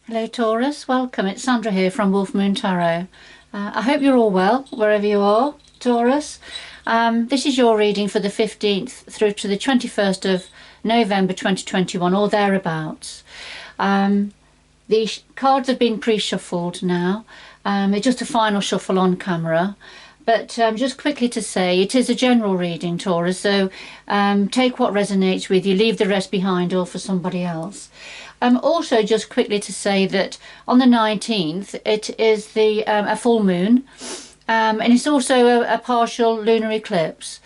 Hello Taurus, welcome. It's Sandra here from Wolf Moon Tarot. I hope you're all well, wherever you are, Taurus. This is your reading for the 15th through to the 21st of November 2021, or thereabouts. The cards have been pre-shuffled now. It's just a final shuffle on camera. But just quickly to say, it is a general reading, Taurus, so take what resonates with you, leave the rest behind or for somebody else. Also, just quickly to say that on the 19th, it is a full moon, and it's also a partial lunar eclipse.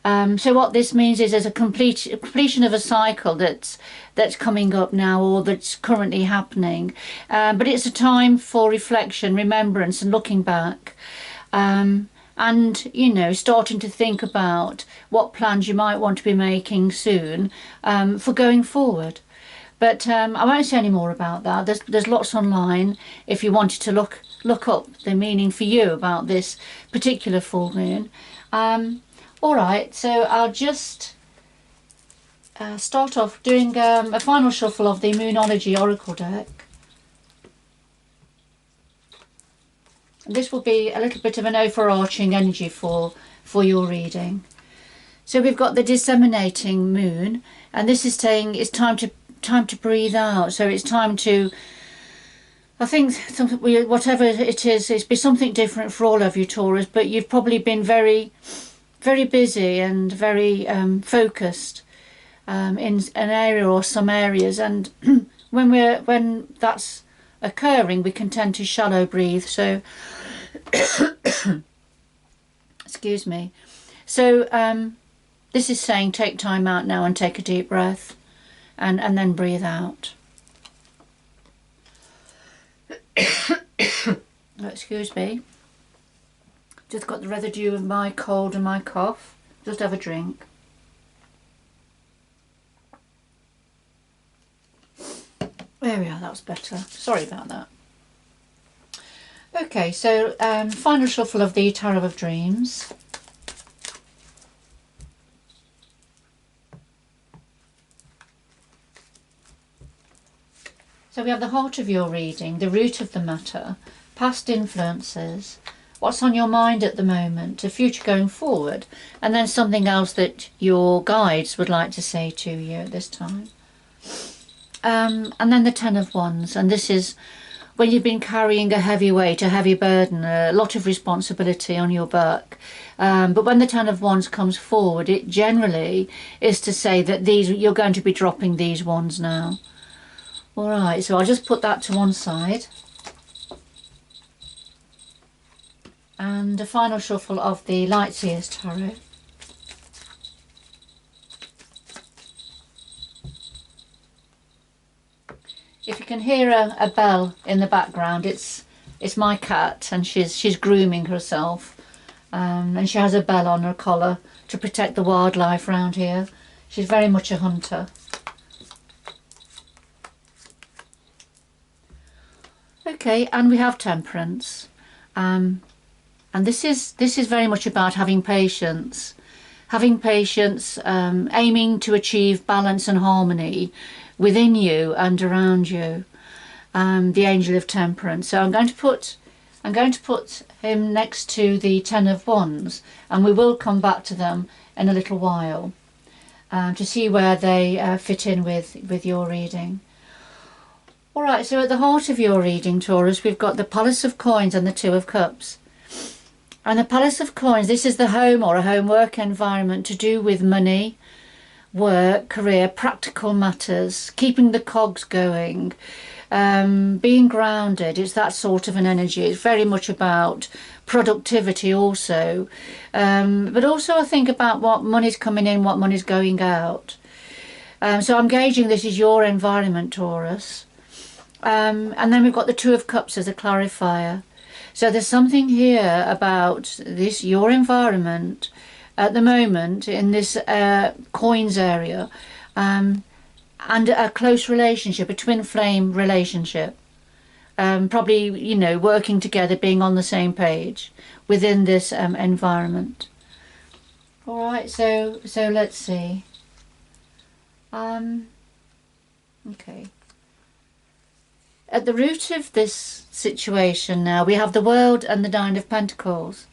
So what this means is there's a completion of a cycle that's coming up now, or that's currently happening. But it's a time for reflection, remembrance, and looking back. And, you know, starting to think about what plans you might want to be making soon for going forward. But I won't say any more about that. There's lots online if you wanted to look up the meaning for you about this particular full moon. All right, so I'll just start off doing a final shuffle of the Moonology Oracle deck. This will be a little bit of an overarching energy for your reading. So we've got the disseminating moon, and this is saying it's time to breathe out. So it's time to, I think, whatever it is, it's be something different for all of you Taurus, but you've probably been very busy and very focused in an area or some areas, and when that's occurring, we can tend to shallow breathe. So excuse me. So this is saying take time out now and take a deep breath, and then breathe out. Excuse me. Just got the residue of my cold and my cough. Just have a drink. There we are, that was better. Sorry about that. Okay, so final shuffle of the Tarot of Dreams. So we have the heart of your reading, the root of the matter, past influences, what's on your mind at the moment, a future going forward, and then something else that your guides would like to say to you at this time. And then the Ten of Wands, and this is when you've been carrying a heavy weight, a heavy burden, a lot of responsibility on your back. But when the Ten of Wands comes forward, it generally is to say that you're going to be dropping these wands now. All right, so I'll just put that to one side. And a final shuffle of the Lightseers Tarot. If you can hear a bell in the background, it's my cat, and she's grooming herself, and she has a bell on her collar to protect the wildlife around here. She's very much a hunter. Okay, and we have Temperance, and this is very much about having patience, aiming to achieve balance and harmony within you and around you. The Angel of Temperance. So I'm going to put him next to the Ten of Wands, and we will come back to them in a little while to see where they fit in with your reading. All right, so at the heart of your reading, Taurus, we've got the Palace of Coins and the Two of Cups. And the Palace of Coins, this is the home or a home work environment to do with money, work, career, practical matters, keeping the cogs going, being grounded. It's that sort of an energy. It's very much about productivity also, but also I think about what money's coming in, what money's going out. So I'm gauging this is your environment, Taurus. And then we've got the Two of Cups as a clarifier. So there's something here about this, your environment at the moment in this coins area, and a close relationship, a twin flame relationship, probably, you know, working together, being on the same page within this environment. All right, so let's see. Okay. at the root of this situation now, we have the World and the Nine of Pentacles.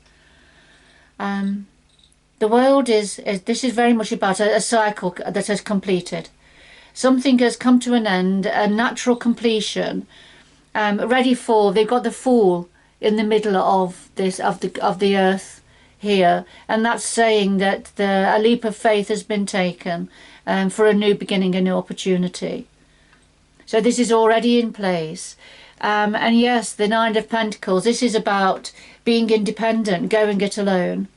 The World this is very much about a cycle that has completed. Something has come to an end, a natural completion, ready for. They've got the Fool in the middle of this of the earth here, and that's saying that a leap of faith has been taken for a new beginning, a new opportunity. So this is already in place. And yes, the Nine of Pentacles, this is about being independent, going it alone,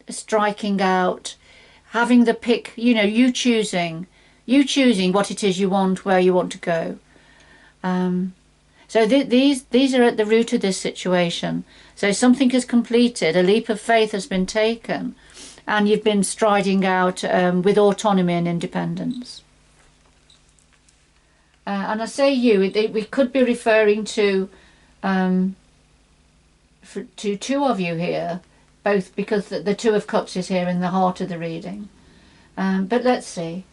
striking out, having the pick, you choosing what it is you want, where you want to go. So these are at the root of this situation. So something is completed, a leap of faith has been taken, and you've been striding out with autonomy and independence. And I say we could be referring to two of you here, both because the Two of Cups is here in the heart of the reading. But let's see.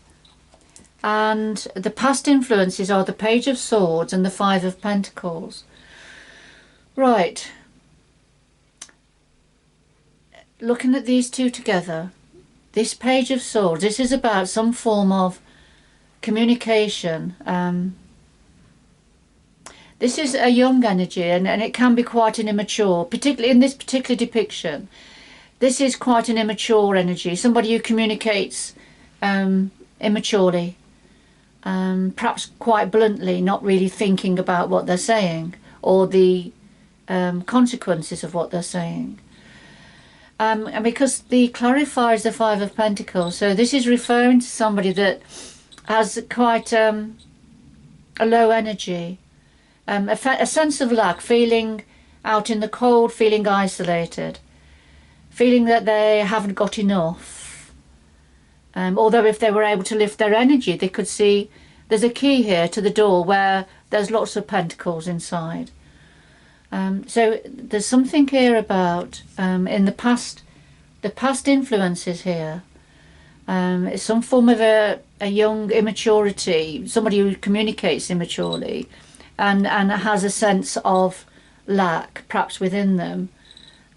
And the past influences are the Page of Swords and the Five of Pentacles. Right. Looking at these two together, this Page of Swords, this is about some form of communication. This is a young energy, and it can be quite an immature, particularly in this particular depiction. This is quite an immature energy, somebody who communicates immaturely, perhaps quite bluntly, not really thinking about what they're saying or the consequences of what they're saying. And because the clarifier is the Five of Pentacles, so this is referring to somebody that has quite a low energy, a sense of lack, feeling out in the cold, feeling isolated, feeling that they haven't got enough. Although if they were able to lift their energy, they could see there's a key here to the door where there's lots of pentacles inside. So there's something here about in the past influences here. It's some form of a young immaturity, somebody who communicates immaturely and has a sense of lack perhaps within them.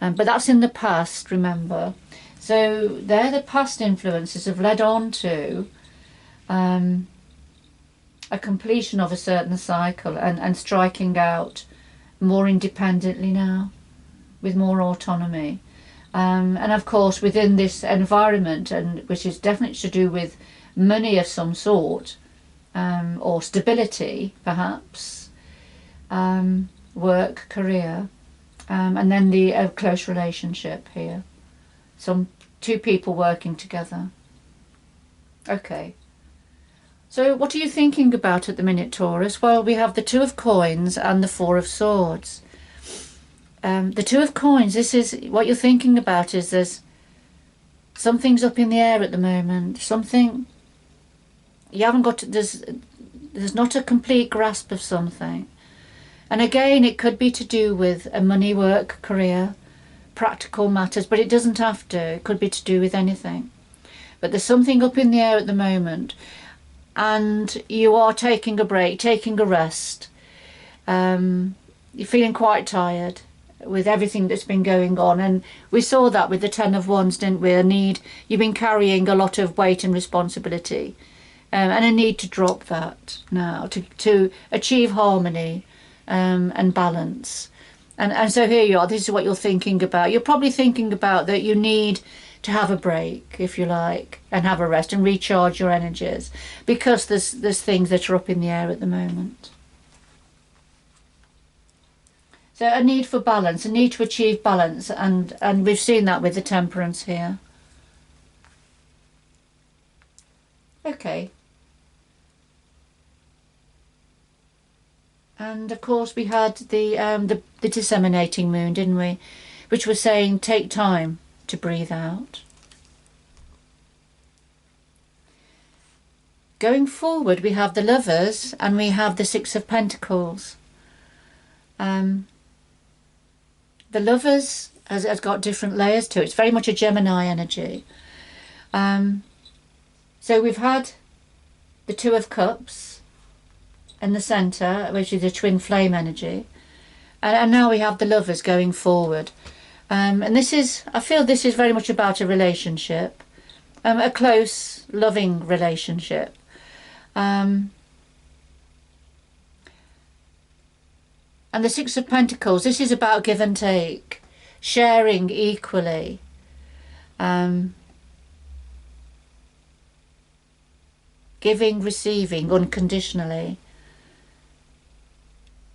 But that's in the past, remember. So they're the past influences have led on to a completion of a certain cycle and striking out more independently now, with more autonomy. And of course within this environment, and which is definitely to do with money of some sort, or stability perhaps, work, career, and then the close relationship here. Two people working together. Okay. So what are you thinking about at the minute, Taurus? Well, we have the Two of Coins and the Four of Swords. The Two of Coins, this is what you're thinking about, is something's up in the air at the moment. Something you haven't got, there's not a complete grasp of something. And again, it could be to do with a money, work, career, practical matters, but it doesn't have to. It could be to do with anything. But there's something up in the air at the moment, and you are taking a break, taking a rest. You're feeling quite tired with everything that's been going on, and we saw that with the Ten of Wands, didn't we? You've been carrying a lot of weight and responsibility, and a need to drop that now to achieve harmony and balance. And so here you are, this is what you're thinking about. You're probably thinking about that you need to have a break, if you like, and have a rest and recharge your energies, because there's things that are up in the air at the moment. So a need for balance, a need to achieve balance, and we've seen that with the Temperance here. Okay. And of course we had the disseminating moon, didn't we? Which was saying take time to breathe out. Going forward, we have the Lovers and we have the Six of Pentacles. The Lovers has got different layers to it. It's very much a Gemini energy. So we've had the Two of Cups, in the centre, which is the twin flame energy. And now we have the Lovers going forward. And this is, I feel this is very much about a relationship, a close, loving relationship. And the Six of Pentacles, this is about give and take, sharing equally. Giving, receiving unconditionally.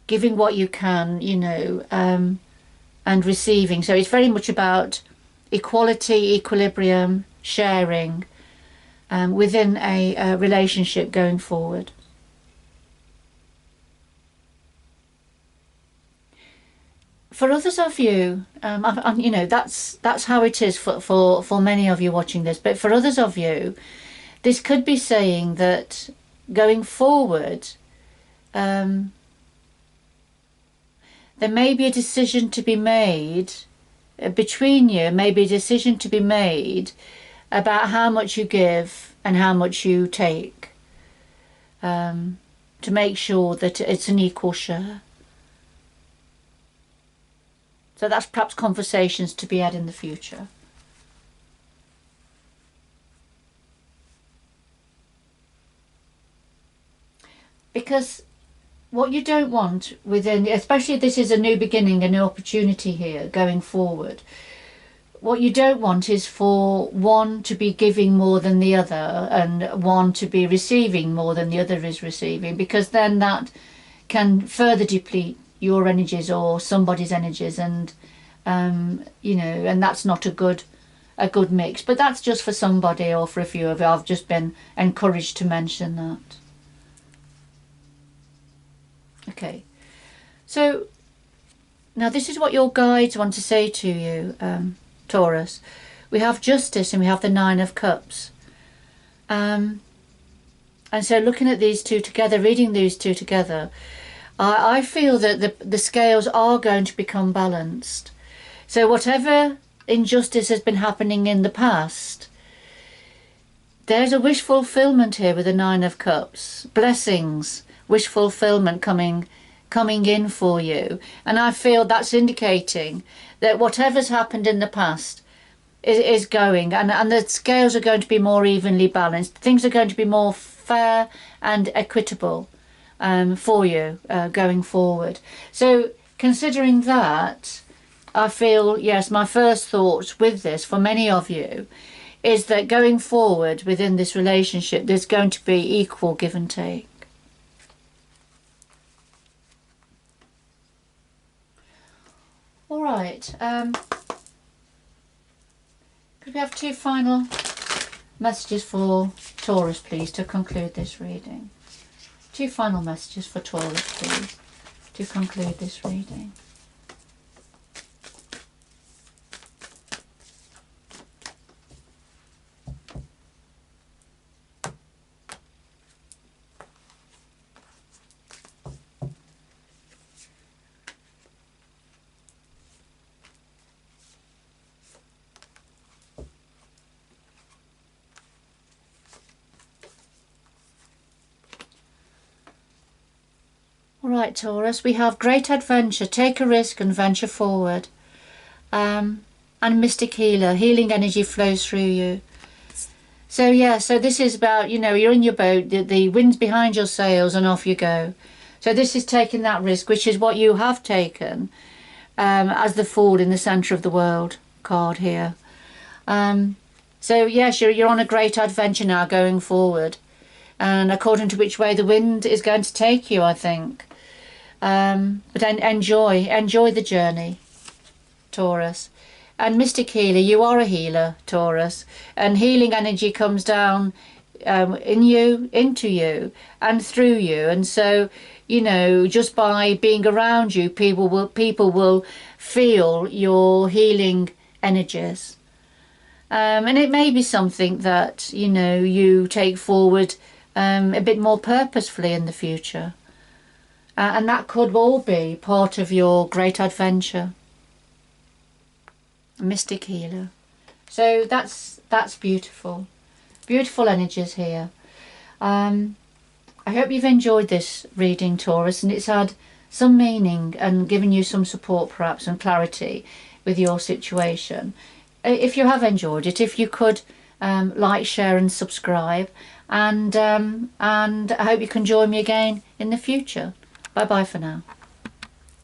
Giving what you can, you know, and receiving. So it's very much about equality, equilibrium, sharing within a relationship going forward. For others of you, you know, that's how it is for many of you watching this. But for others of you, this could be saying that going forward, there may be a decision to be made between you, maybe a decision to be made about how much you give and how much you take, to make sure that it's an equal share. So that's perhaps conversations to be had in the future. Because what you don't want within, especially if this is a new beginning, a new opportunity here going forward, what you don't want is for one to be giving more than the other and one to be receiving more than the other is receiving, because then that can further deplete your energies or somebody's energies, and you know, and that's not a good mix. But that's just for somebody or for a few of you. I've just been encouraged to mention that. Okay, so now this is what your guides want to say to you, Taurus. We have Justice and we have the Nine of Cups. And so looking at these two together, reading these two together, I feel that the scales are going to become balanced. So whatever injustice has been happening in the past, there's a wish fulfillment here with the Nine of Cups. Blessings, wish fulfillment coming in for you. And I feel that's indicating that whatever's happened in the past is going, and the scales are going to be more evenly balanced. Things are going to be more fair and equitable for you going forward. So considering that, I feel, yes, my first thoughts with this for many of you is that going forward within this relationship, there's going to be equal give and take. All right, could we have two final messages for Taurus, please, to conclude this reading? Two final messages for Taurus, please, to conclude this reading. Right, Taurus, we have great adventure, take a risk and venture forward. And mystic healer, healing energy flows through you. So yeah, so this is about, you know, you're in your boat, the wind's behind your sails and off you go. So this is taking that risk, which is what you have taken as the Fool in the centre of the world card here. So yes, you're on a great adventure now going forward. And according to which way the wind is going to take you, I think. But enjoy the journey, Taurus. And mystic healer, you are a healer, Taurus, and healing energy comes down in you, into you, and through you. And so, you know, just by being around you, people will feel your healing energies. And it may be something that, you know, you take forward a bit more purposefully in the future. And that could all be part of your great adventure. Mystic healer. So that's beautiful. Beautiful energies here. I I hope you've enjoyed this reading, Taurus, and it's had some meaning and given you some support perhaps and clarity with your situation. If you have enjoyed it, if you could like, share and subscribe, and I hope you can join me again in the future. Bye bye for now.